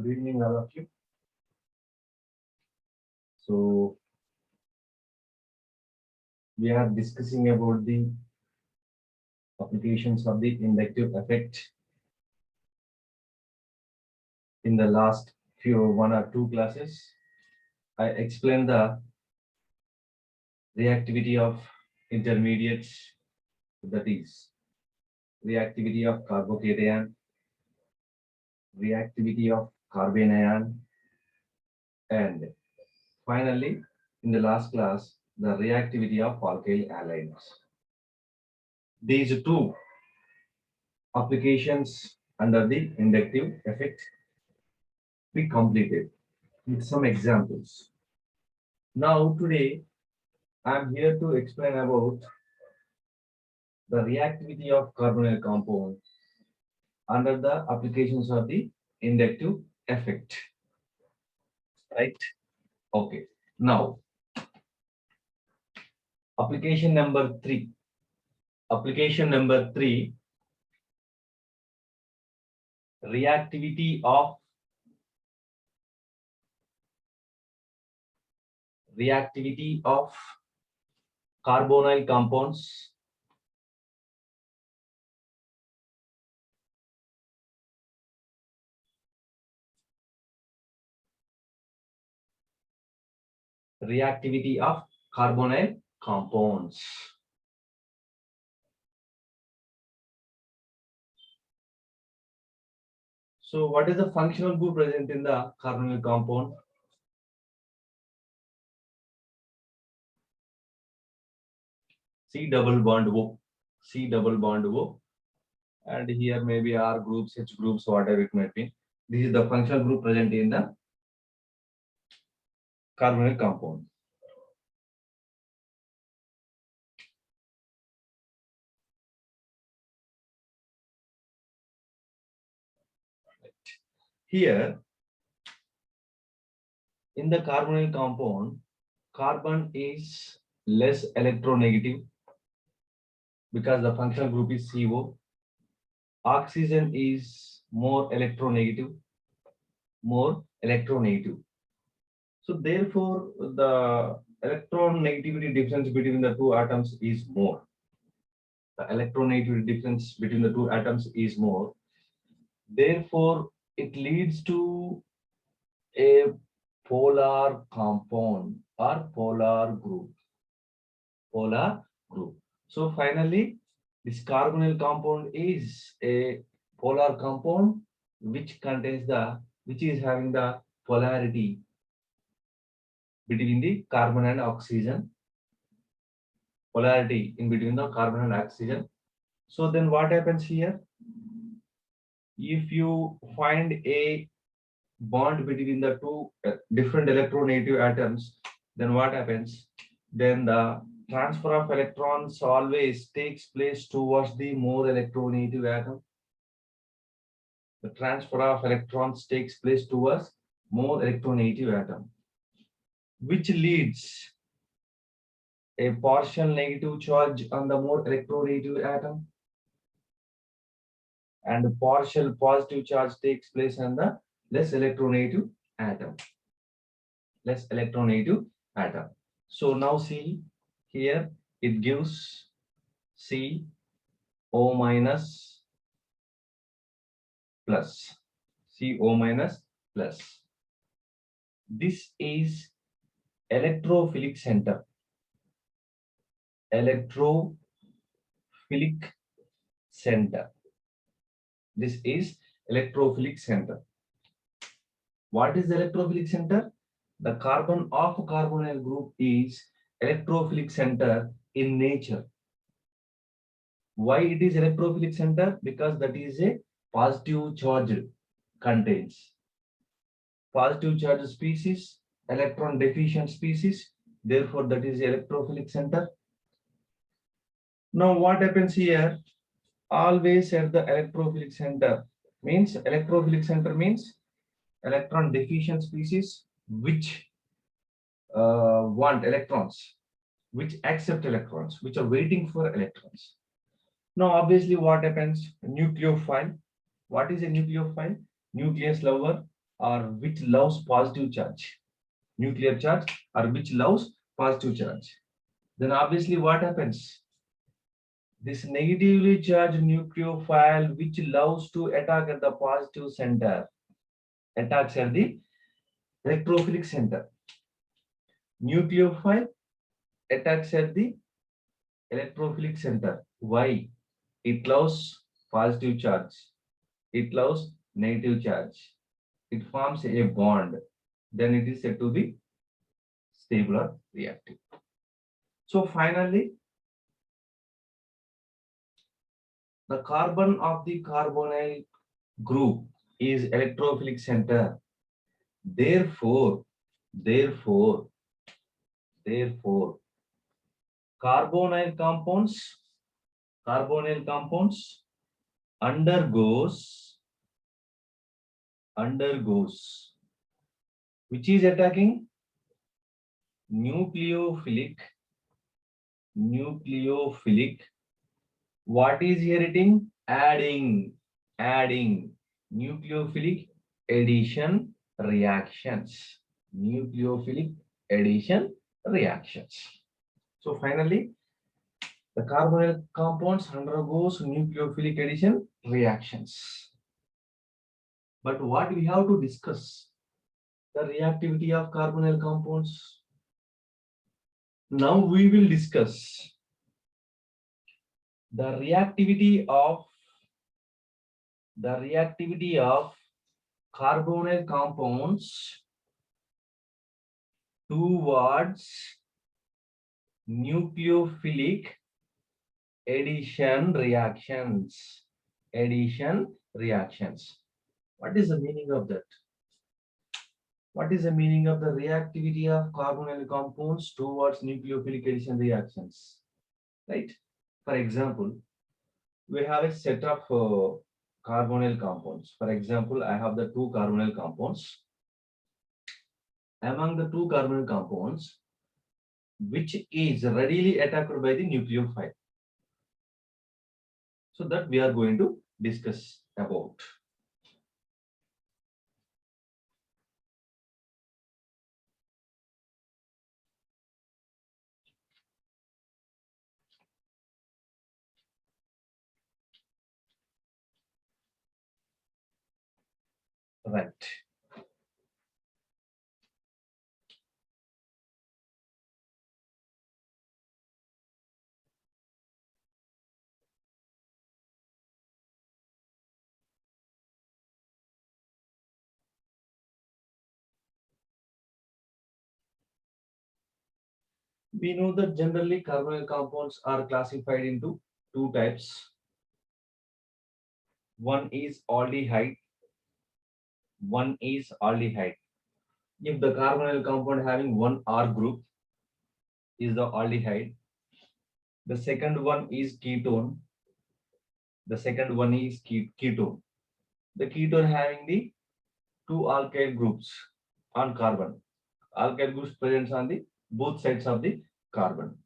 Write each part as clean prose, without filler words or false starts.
Good evening, all of you. So we are discussing about the applications of the inductive effect in the last few one or two classes. I explained the reactivity of intermediates, that is reactivity of carbocation, reactivity of carbon ion, and finally, in the last class, the reactivity of alkyl halides. These two applications under the inductive effect we completed with some examples. Now today I'm here to explain about the reactivity of carbonyl compound under the applications of the inductive effect. Right? Okay. Now application number 3. Application number 3, reactivity of carbonyl compounds reactivity of carbonyl compounds. So what is the functional group present in the carbonyl compound? C double bond O, C double bond O, and here maybe R groups, H groups, whatever it might be. This is the functional group present in the carbonyl compound. Here, in the carbonyl compound, carbon is less electronegative because the functional group is CO. Oxygen is more electronegative. So therefore, the electronegativity difference between the two atoms is more. The electronegativity difference between the two atoms is more. Therefore, it leads to a polar compound or polar group. So finally, this carbonyl compound is a polar compound which is having the polarity between the carbon and oxygen. Polarity in between the carbon and oxygen. So then what happens here? If you find a bond between the two different electronegative atoms, then what happens? Then the transfer of electrons always takes place towards the more electronegative atom. The transfer of electrons takes place towards more electronegative atom, which leads a partial negative charge on the more electronegative atom, and a partial positive charge takes place on the less electronegative atom. So now see here, it gives CO minus plus. CO minus plus. This is electrophilic center. Electrophilic center. This is electrophilic center. What is the electrophilic center? The carbon of carbonyl group is electrophilic center in nature. Why it is electrophilic center? Because that is a positive charge contains. Positive charge species, electron deficient species. Therefore, that is the electrophilic center. Now, what happens here? Always at the electrophilic center means electron deficient species which want electrons, which accept electrons, which are waiting for electrons. Now, obviously, what happens? Nucleophile. What is a nucleophile? Nucleus lover. or which loves positive charge, nuclear charge, or which loves positive charge. Then obviously what happens? This negatively charged nucleophile which loves to attack at the positive center, attacks at the electrophilic center. Nucleophile attacks at the electrophilic center. Why? It loves positive charge. It loves negative charge. It forms a bond. Then it is said to be stable or reactive. So finally, the carbon of the carbonyl group is electrophilic center. Therefore, therefore, therefore, carbonyl compounds undergoes, which is attacking nucleophilic. What is here hitting? Adding nucleophilic addition reactions. Nucleophilic addition reactions. So finally, the carbonyl compounds undergoes nucleophilic addition reactions. But what we have to discuss? The reactivity of carbonyl compounds. Now we will discuss the reactivity of carbonyl compounds towards nucleophilic addition reactions. What is the meaning of that? What is the meaning of the reactivity of carbonyl compounds towards nucleophilic addition reactions? Right? For example, we have a set of carbonyl compounds. For example, I have the two carbonyl compounds. Among the two carbonyl compounds, which is readily attacked by the nucleophile? So that we are going to discuss about. Right. We know that generally carbonyl compounds are classified into two types. One is aldehyde. If the carbonyl compound having one R group is the aldehyde. The second one is ketone. Ketone. The ketone having the two alkyl groups on carbon. Alkyl groups present on the both sides of the carbon.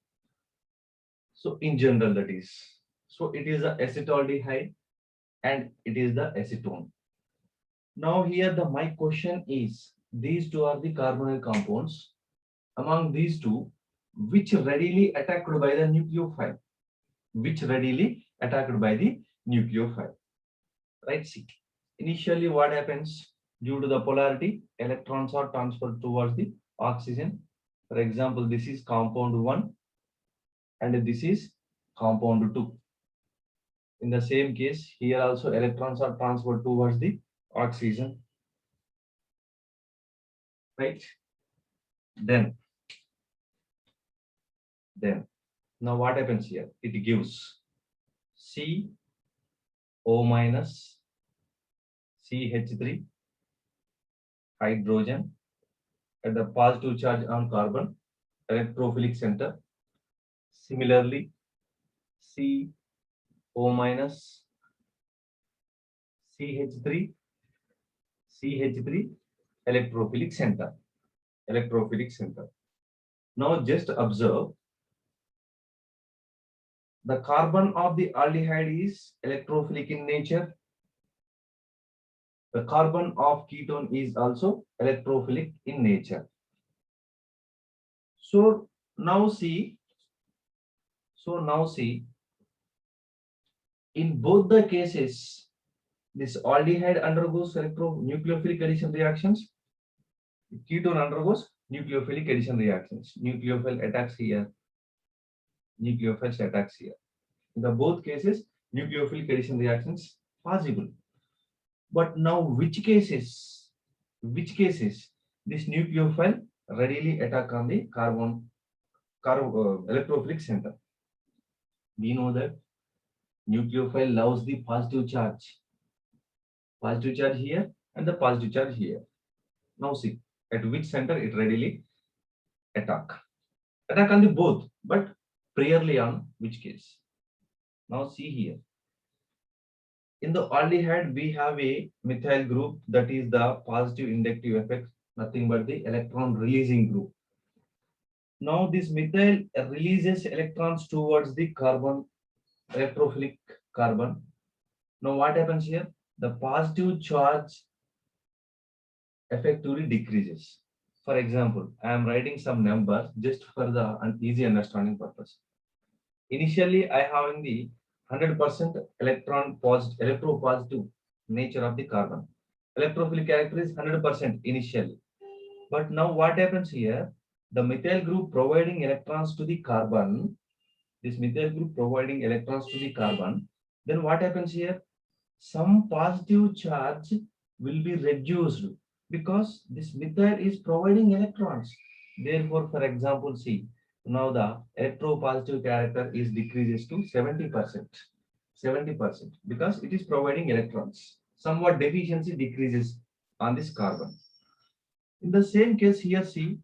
So in general that is. So it is the acetaldehyde and it is the acetone. Now here my question is, these two are the carbonyl compounds. Among these two, which readily attacked by the nucleophile? Right, see. Initially what happens? Due to the polarity, electrons are transferred towards the oxygen. For example, this is compound 1 and this is compound 2. In the same case, here also electrons are transferred towards the oxygen. Right? Then now what happens here? It gives CO minus CH3 hydrogen at the positive charge on carbon electrophilic center. Similarly, CO minus CH3 electrophilic center. Now just observe, the carbon of the aldehyde is electrophilic in nature. The carbon of ketone is also electrophilic in nature. So now see, in both the cases, this aldehyde undergoes electronucleophilic addition reactions. Ketone undergoes nucleophilic addition reactions. Nucleophile attacks here. Nucleophiles attacks here. In the both cases, nucleophilic addition reactions possible. But now, which cases this nucleophile readily attack on the electrophilic center? We know that nucleophile loves the positive charge here and the positive charge here. Now see at which center it readily attack on the both, but priorly on which case? Now see here. In the aldehyde, we have a methyl group that is the positive inductive effect, nothing but the electron releasing group. Now this methyl releases electrons towards the carbon, electrophilic carbon. Now what happens here? The positive charge effectively decreases. For example, I am writing some numbers just for the easy understanding purpose. Initially, I have in the 100% electropositive nature of the carbon. Electrophilic character is 100% initially. But now what happens here? The methyl group providing electrons to the carbon, this methyl group providing electrons to the carbon, then what happens here? Some positive charge will be reduced because this methyl is providing electrons. Therefore, for example, see, now the electropositive character is decreases to 70%. 70% because it is providing electrons. Somewhat deficiency decreases on this carbon. In the same case here, see,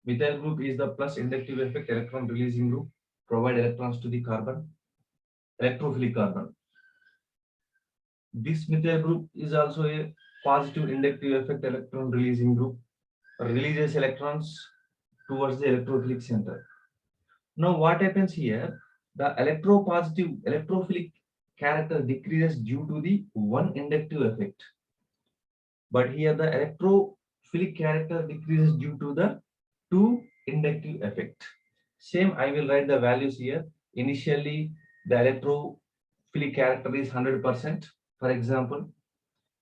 methyl group is the plus inductive effect electron releasing group, provide electrons to the carbon, electrophilic carbon. This methyl group is also a positive inductive effect electron releasing group, releases electrons towards the electrophilic center. Now what happens here? The electrophilic character decreases due to the one inductive effect. But here the electrophilic character decreases due to the two inductive effect. Same, I will write the values here. Initially, the electrophilic character is 100%. For example,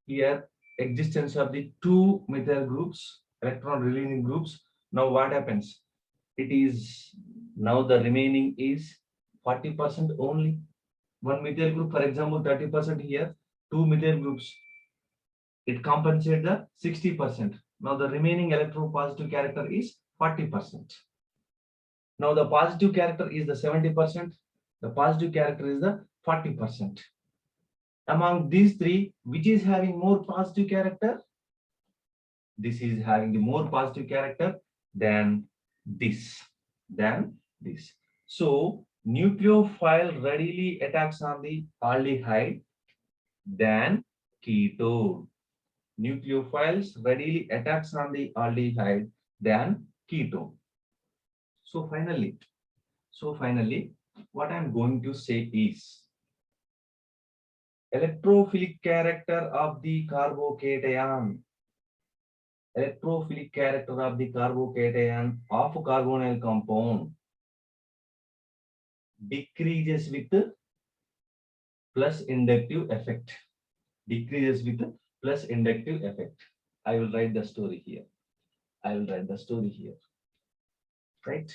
here existence of the two methyl groups, electron releasing groups. Now what happens? It is now the remaining is 40% only. One methyl group, for example, 30% here, two methyl groups. It compensates the 60%. Now the remaining electropositive character is 40%. Now the positive character is the 70%. The positive character is the 40%. Among these three, which is having more positive character? This is having the more positive character than this. So nucleophile readily attacks on the aldehyde than ketone. Nucleophiles readily attacks on the aldehyde than ketone. So finally, what I'm going to say is electrophilic character of the carbocation. Electrophilic character of the carbocation of carbonyl compound decreases with plus inductive effect. Decreases with plus inductive effect. I will write the story here. Right?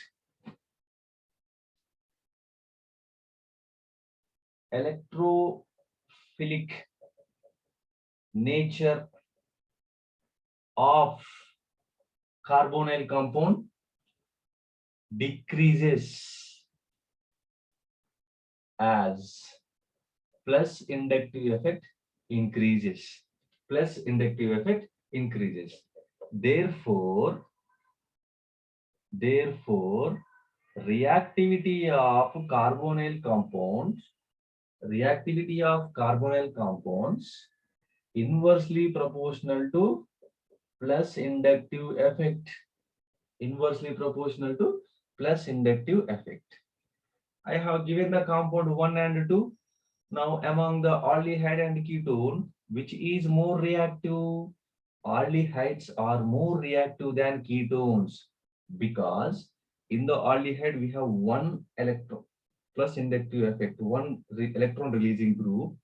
Electrophilic nature of carbonyl compound decreases as plus inductive effect increases. Plus inductive effect increases. Therefore, reactivity of carbonyl compounds inversely proportional to plus inductive effect. Inversely proportional to plus inductive effect. I have given the compound 1 and 2. Now, among the aldehyde and ketone, which is more reactive? Aldehydes are more reactive than ketones because in the aldehyde we have one electron plus inductive effect, one electron releasing group,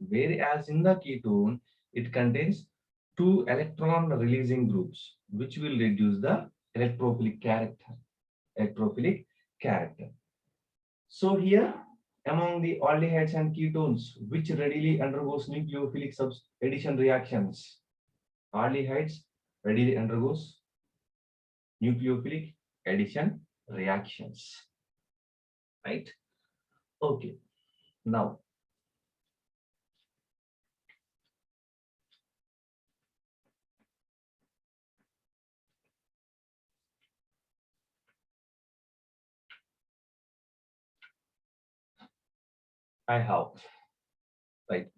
whereas in the ketone it contains two electron releasing groups, which will reduce the electrophilic character. Electrophilic character. So here, among the aldehydes and ketones, which readily undergoes nucleophilic addition reactions? Aldehydes readily undergoes nucleophilic addition reactions, right? Okay, now I have, right?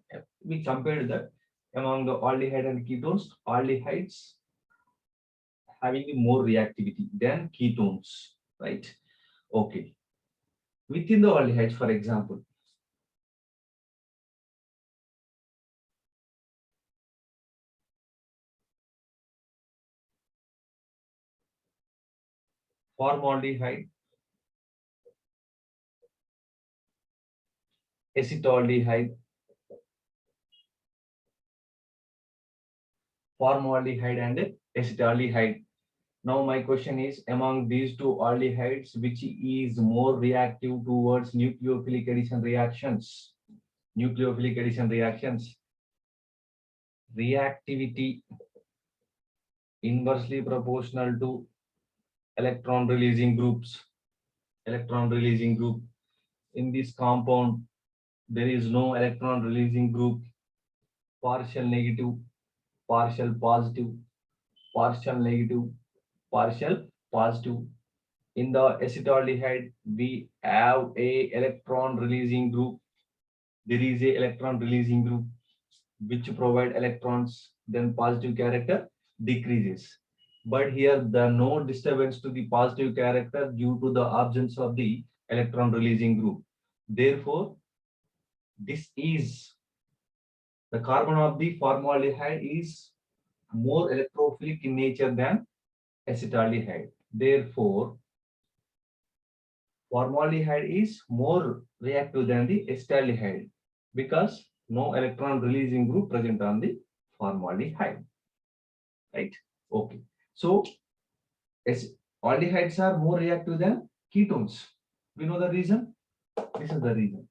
We compared that among the aldehyde and ketones, aldehydes having more reactivity than ketones, right? Okay, within the aldehydes, for example, formaldehyde, acetaldehyde, formaldehyde, and acetaldehyde. Now my question is, among these two aldehydes, which is more reactive towards nucleophilic addition reactions? Nucleophilic addition reactions, reactivity inversely proportional to electron releasing groups. Electron releasing group. In this compound, there is no electron releasing group, partial negative, partial positive, partial negative, partial positive. In the acetaldehyde, we have a electron releasing group. There is a electron releasing group which provide electrons, then positive character decreases. But here the no disturbance to the positive character due to the absence of the electron releasing group. Therefore, this is the carbon of the formaldehyde is more electrophilic in nature than acetaldehyde. Therefore, formaldehyde is more reactive than the acetaldehyde because no electron releasing group present on the formaldehyde, right? Okay. So aldehydes are more reactive than ketones. We know the reason. This is the reason.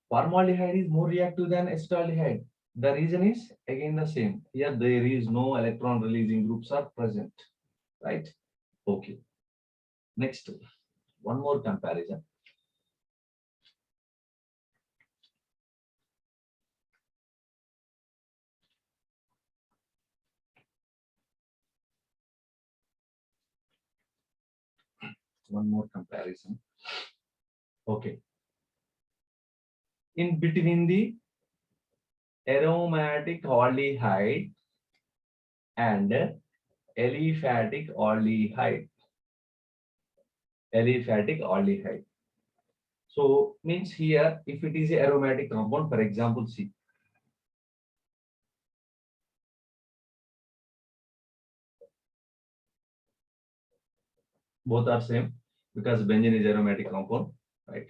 Formaldehyde is more reactive than acetaldehyde. The reason is again the same. Here there is no electron releasing groups are present, right? Okay. Next, one more comparison. One more comparison. Okay. In between the aromatic aldehyde and aliphatic aldehyde. Aliphatic aldehyde. So means here, if it is a aromatic compound, for example, C. Both are same because benzene is aromatic compound, right?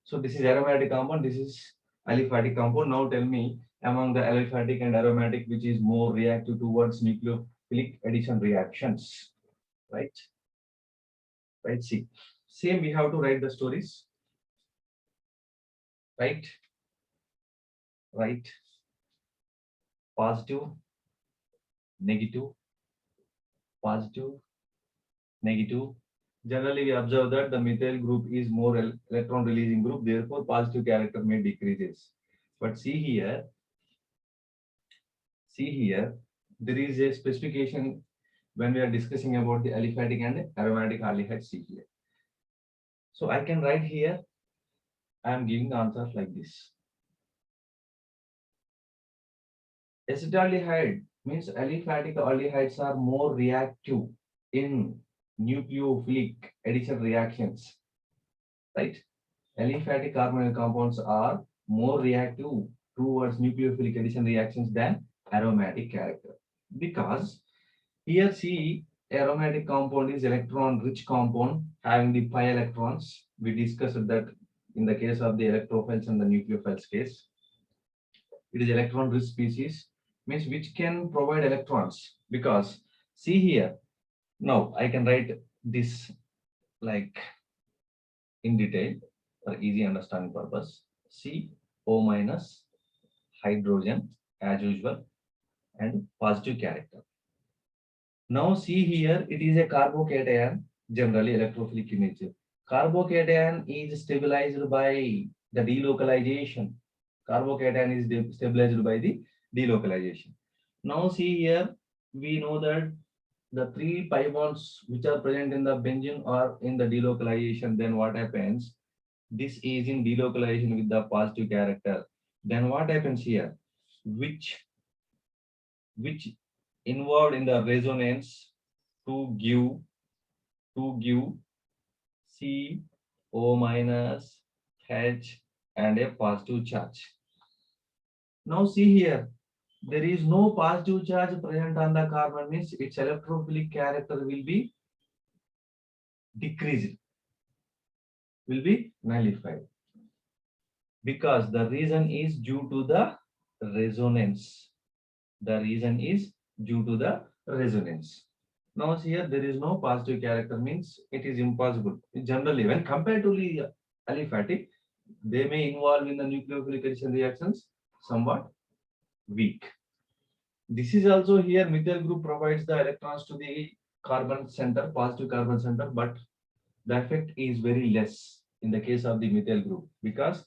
So this is aromatic compound, this is aliphatic compound. Now tell me among the aliphatic and aromatic, which is more reactive towards nucleophilic addition reactions, right? Right, see. Same we have to write the stories, right? Right. Positive, negative, positive, negative. Generally, we observe that the methyl group is more electron releasing group, therefore positive character may decreases. But see here, there is a specification when we are discussing about the aliphatic and aromatic aldehyde. See here. So I can write here, I am giving the answers like this. Acetaldehyde means aliphatic aldehydes are more reactive in nucleophilic addition reactions, right? Aliphatic carbonyl compounds are more reactive towards nucleophilic addition reactions than aromatic character. Because here see aromatic compound is electron rich compound having the pi electrons. We discussed that in the case of the electrophiles and the nucleophiles case. It is electron rich species means which can provide electrons because see here now I can write this like in detail for easy understanding purpose. CO minus hydrogen as usual and positive character. Now see here it is a carbocation generally electrophilic in nature. Carbocation is stabilized by the delocalization. Carbocation is stabilized by the delocalization. Now see here we know that the three pi bonds which are present in the benzene are in the delocalization. Then what happens? This is in delocalization with the positive character. Then what happens here? Which involved in the resonance to give CO minus H and a positive charge. Now see here, there is no positive charge present on the carbon means its electrophilic character will be decreased, will be nullified. Because the reason is due to the resonance. The reason is due to the resonance. Now here there is no positive character means it is impossible. Generally, when compared to the aliphatic, they may involve in the nucleophilic addition reactions somewhat weak. This is also here methyl group provides the electrons to the carbon center, positive carbon center, but the effect is very less in the case of the methyl group because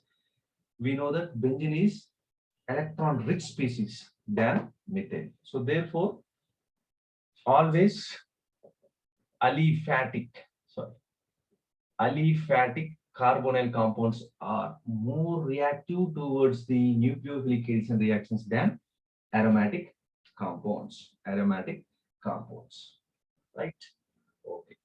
we know that benzene is electron rich species than methane. So therefore, always aliphatic, sorry, aliphatic carbonyl compounds are more reactive towards the nucleophilic addition reactions than aromatic compounds. Aromatic compounds, right? Okay.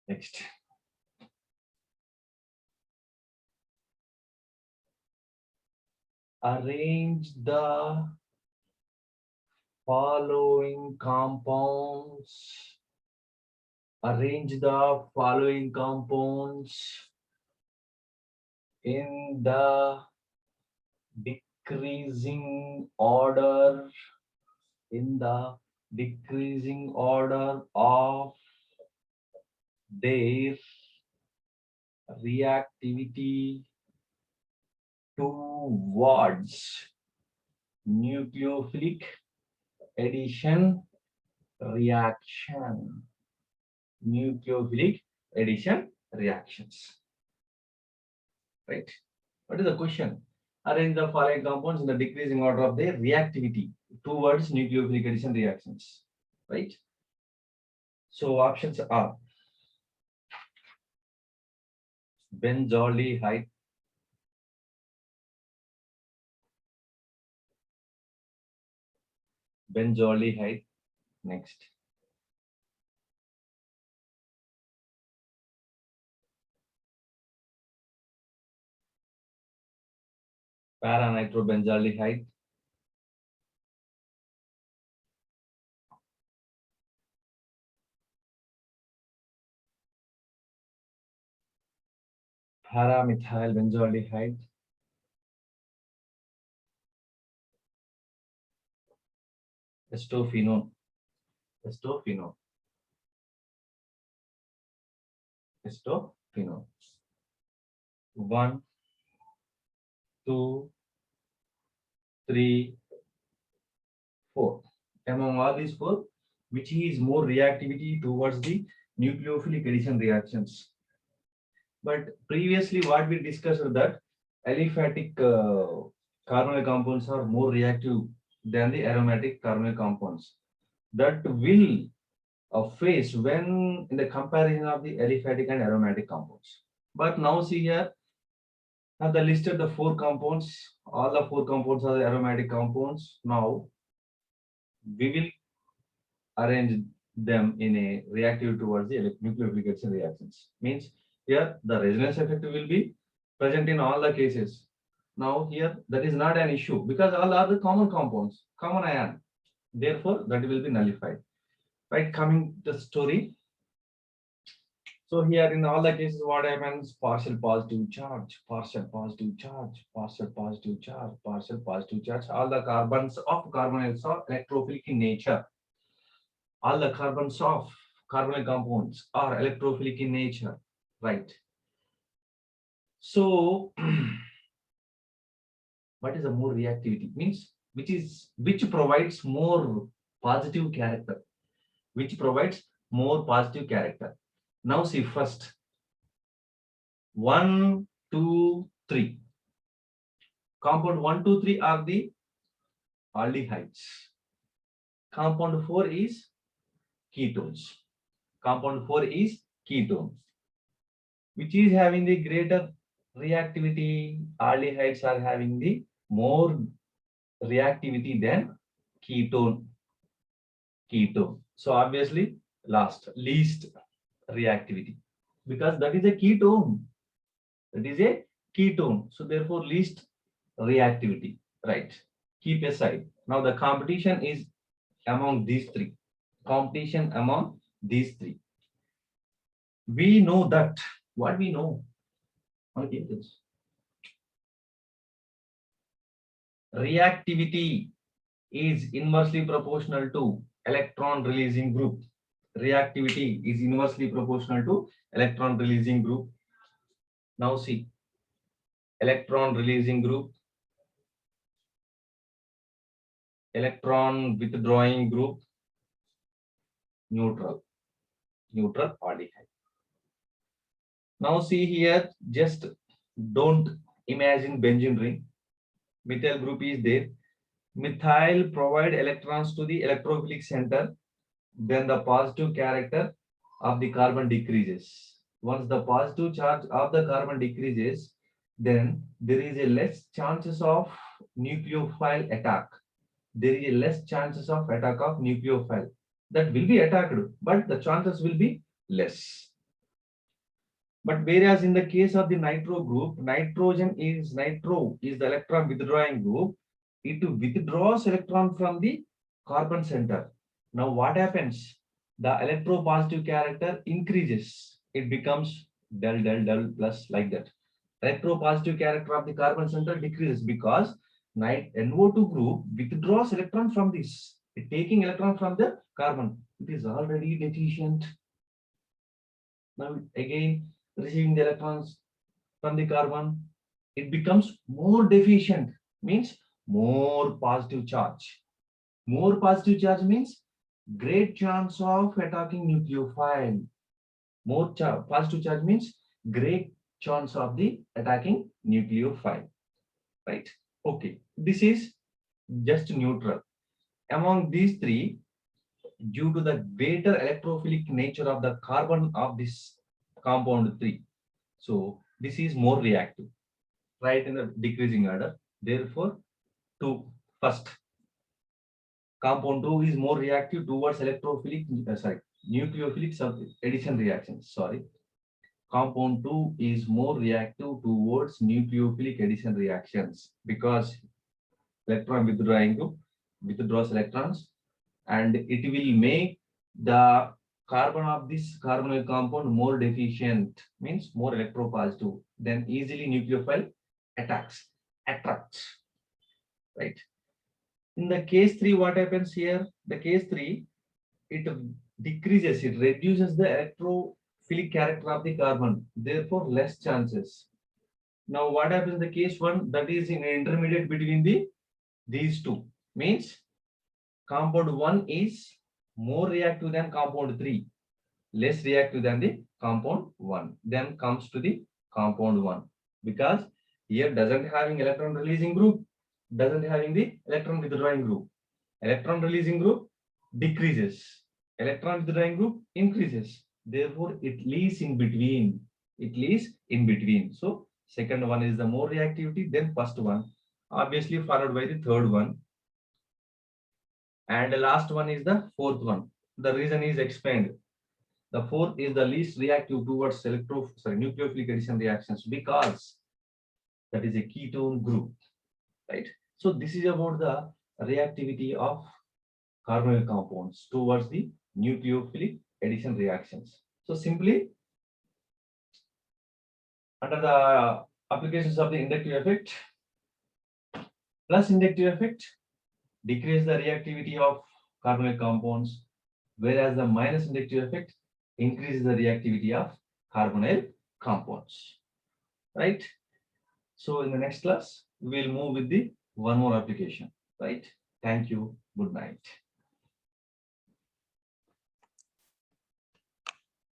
Next. Arrange the following compounds. Arrange the following compounds in the decreasing order, in the decreasing order of their reactivity towards nucleophilic addition reaction. Nucleophilic addition reactions. Right? What is the question? Arrange the following compounds in the decreasing order of their reactivity towards nucleophilic addition reactions. Right? So options are benzaldehyde, benzaldehyde. Next, para-nitrobenzaldehyde, para-methyl benzaldehyde, estophenone, estophenone, estophenone. 1, 2, 3, 4. Among all these four, which is more reactivity towards the nucleophilic addition reactions? But previously, what we discussed that aliphatic carbonyl compounds are more reactive than the aromatic carbonyl compounds. That will face when in the comparison of the aliphatic and aromatic compounds. But now see here, Now the listed the four compounds. All the four compounds are the aromatic compounds. Now we will arrange them in a reactive towards the nucleophilic addition reactions. Means here the resonance effect will be present in all the cases. Now here that is not an issue because all are the common compounds, common ion. Therefore that will be nullified. Right, coming to the story. So here in all the cases, what happens? Partial positive charge, partial positive charge, partial positive charge, partial positive charge. All the carbons of carbonyls are electrophilic in nature. All the carbons of carbonyl compounds are electrophilic in nature, right? So, what is the more reactivity? Means which provides more positive character, which provides more positive character. Now see first 1, 2, 3. Compound 1, 2, 3 are the aldehydes. Compound 4 is ketones. Compound 4 is ketone. Which is having the greater reactivity? Aldehydes are having the more reactivity than ketone. So obviously least reactivity because that is a ketone. That is a ketone. So therefore least reactivity, right? Keep aside. Now the competition is among these three. Competition among these three. We know that. What we know? Okay, this. Reactivity is inversely proportional to electron releasing group. Reactivity is inversely proportional to electron releasing group. Now see, electron releasing group, electron withdrawing group, neutral aldehyde. Now see here, just don't imagine benzene ring. Methyl group is there. Methyl provide electrons to the electrophilic center. Then the positive character of the carbon decreases. Once the positive charge of the carbon decreases, then there is a less chances of nucleophile attack. There is a less chances of attack of nucleophile. That will be attacked, but the chances will be less. But whereas in the case of the nitro group, nitro is the electron withdrawing group. It withdraws electron from the carbon center. Now what happens? The electropositive character increases. It becomes del plus like that. Electropositive character of the carbon center decreases because NO2 group withdraws electron from this. It taking electron from the carbon. It is already deficient. Now again receiving the electrons from the carbon, it becomes more deficient, means more positive charge. More positive charge means great chance of attacking nucleophile. More positive charge means great chance of the attacking nucleophile, right? Okay, this is just neutral. Among these three, due to the greater electrophilic nature of the carbon of this compound 3, so this is more reactive, right, in the decreasing order. Therefore, first compound 2 is more reactive towards nucleophilic addition reactions. Compound 2 is more reactive towards nucleophilic addition reactions because electron withdrawing group withdraws electrons and it will make the carbon of this carbonyl compound more deficient, means more electropositive, then easily nucleophile attracts, right? In the case 3, what happens here? The case 3, it decreases, it reduces the electrophilic character of the carbon, therefore less chances. Now what happens in the case 1? That is in intermediate between these two, means compound 1 is more reactive than compound 3, less reactive than the compound 1. Then comes to the compound 1 because here doesn't having electron releasing group, doesn't having the electron withdrawing group. Electron releasing group decreases, electron withdrawing group increases. Therefore, it leaves in between. So Second one is the more reactivity, then first one, obviously followed by the third one. And the last one is the fourth one. The reason is explained. The fourth is the least reactive towards nucleophilic addition reactions because that is a ketone group, right? So this is about the reactivity of carbonyl compounds towards the nucleophilic addition reactions. So simply under the applications of the inductive effect, plus inductive effect decrease the reactivity of carbonyl compounds, whereas the minus inductive effect increases the reactivity of carbonyl compounds, right? So in the next class, we'll move with the one more application, right? Thank you. Good night.